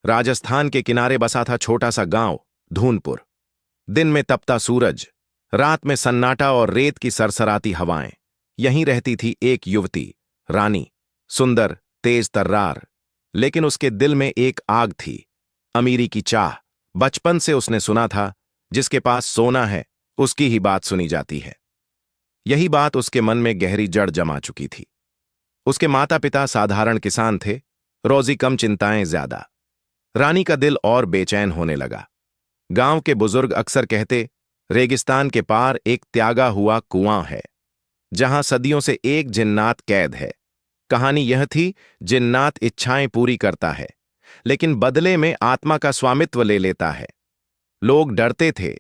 राजस्थान के किनारे बसा था छोटा सा गांव धूनपुर। दिन में तपता सूरज, रात में सन्नाटा और रेत की सरसराती हवाएं। यहीं रहती थी एक युवती, रानी। सुंदर, तेज तर्रार, लेकिन उसके दिल में एक आग थी, अमीरी की चाह। बचपन से उसने सुना था, जिसके पास सोना है उसकी ही बात सुनी जाती है। यही बात उसके मन में गहरी जड़ जमा चुकी थी। उसके माता पिता साधारण किसान थे, रोजी कम, चिंताएं ज्यादा। रानी का दिल और बेचैन होने लगा। गांव के बुजुर्ग अक्सर कहते, रेगिस्तान के पार एक त्यागा हुआ कुआं है, जहां सदियों से एक जिन्नात कैद है। कहानी यह थी, जिन्नात इच्छाएं पूरी करता है, लेकिन बदले में आत्मा का स्वामित्व ले लेता है। लोग डरते थे,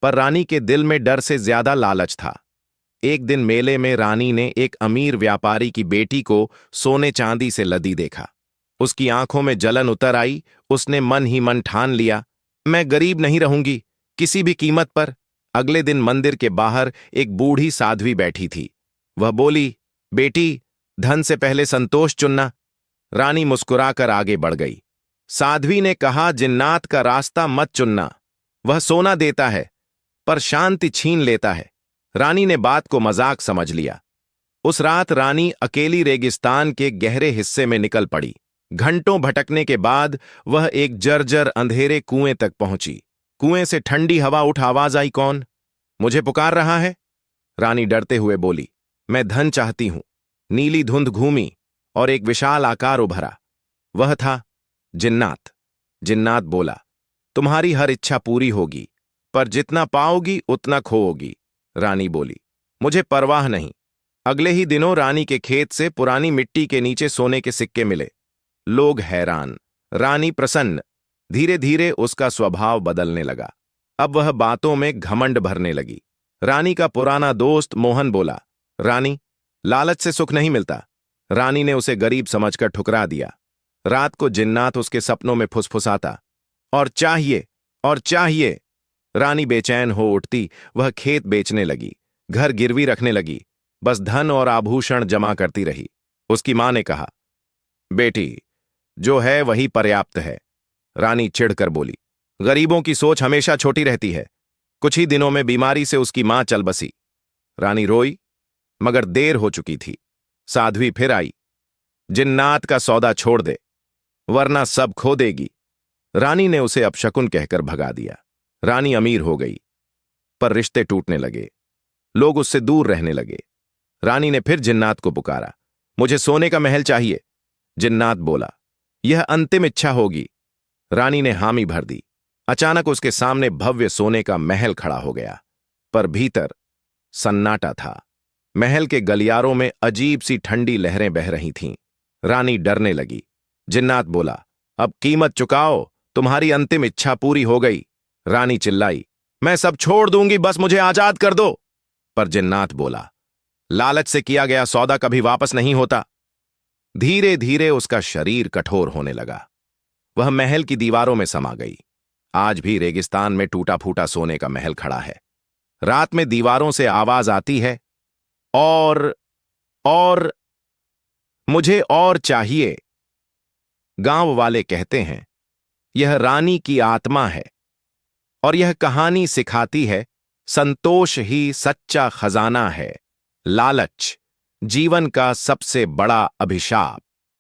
पर रानी के दिल में डर से ज्यादा लालच था। एक दिन मेले में रानी ने एक अमीर व्यापारी की बेटी को सोने चांदी से लदी देखा। उसकी आंखों में जलन उतर आई। उसने मन ही मन ठान लिया, मैं गरीब नहीं रहूंगी, किसी भी कीमत पर। अगले दिन मंदिर के बाहर एक बूढ़ी साध्वी बैठी थी। वह बोली, बेटी, धन से पहले संतोष चुनना। रानी मुस्कुराकर आगे बढ़ गई। साध्वी ने कहा, जिन्नात का रास्ता मत चुनना। वह सोना देता है, पर शांति छीन लेता है। रानी ने बात को मजाक समझ लिया। उस रात रानी अकेली रेगिस्तान के गहरे हिस्से में निकल पड़ी। घंटों भटकने के बाद वह एक जर्जर अंधेरे कुएं तक पहुंची। कुएं से ठंडी हवा उठ आवाज आई, कौन मुझे पुकार रहा है? रानी डरते हुए बोली, मैं धन चाहती हूं। नीली धुंध घूमी और एक विशाल आकार उभरा। वह था जिन्नात। जिन्नात बोला, तुम्हारी हर इच्छा पूरी होगी, पर जितना पाओगी उतना खोओगी। रानी बोली, मुझे परवाह नहीं। अगले ही दिनों रानी के खेत से पुरानी मिट्टी के नीचे सोने के सिक्के मिले। लोग हैरान, रानी प्रसन्न। धीरे धीरे उसका स्वभाव बदलने लगा। अब वह बातों में घमंड भरने लगी। रानी का पुराना दोस्त मोहन बोला, रानी, लालच से सुख नहीं मिलता। रानी ने उसे गरीब समझकर ठुकरा दिया। रात को जिन्नात उसके सपनों में फुसफुसाता, और चाहिए और चाहिए। रानी बेचैन हो उठती। वह खेत बेचने लगी, घर गिरवी रखने लगी, बस धन और आभूषण जमा करती रही। उसकी मां ने कहा, बेटी, जो है वही पर्याप्त है। रानी चिढ़कर बोली, गरीबों की सोच हमेशा छोटी रहती है। कुछ ही दिनों में बीमारी से उसकी मां चल बसी। रानी रोई, मगर देर हो चुकी थी। साध्वी फिर आई, जिन्नात का सौदा छोड़ दे, वरना सब खो देगी। रानी ने उसे अपशकुन कहकर भगा दिया। रानी अमीर हो गई, पर रिश्ते टूटने लगे। लोग उससे दूर रहने लगे। रानी ने फिर जिन्नात को पुकारा, मुझे सोने का महल चाहिए। जिन्नात बोला, यह अंतिम इच्छा होगी। रानी ने हामी भर दी। अचानक उसके सामने भव्य सोने का महल खड़ा हो गया, पर भीतर सन्नाटा था। महल के गलियारों में अजीब सी ठंडी लहरें बह रही थीं। रानी डरने लगी। जिन्नात बोला, अब कीमत चुकाओ, तुम्हारी अंतिम इच्छा पूरी हो गई। रानी चिल्लाई, मैं सब छोड़ दूंगी, बस मुझे आजाद कर दो। पर जिन्नात बोला, लालच से किया गया सौदा कभी वापस नहीं होता। धीरे धीरे उसका शरीर कठोर होने लगा। वह महल की दीवारों में समा गई। आज भी रेगिस्तान में टूटा फूटा सोने का महल खड़ा है। रात में दीवारों से आवाज आती है, और मुझे और चाहिए। गांव वाले कहते हैं, यह रानी की आत्मा है, और यह कहानी सिखाती है, संतोष ही सच्चा खजाना है। लालच जीवन का सबसे बड़ा अभिशाप।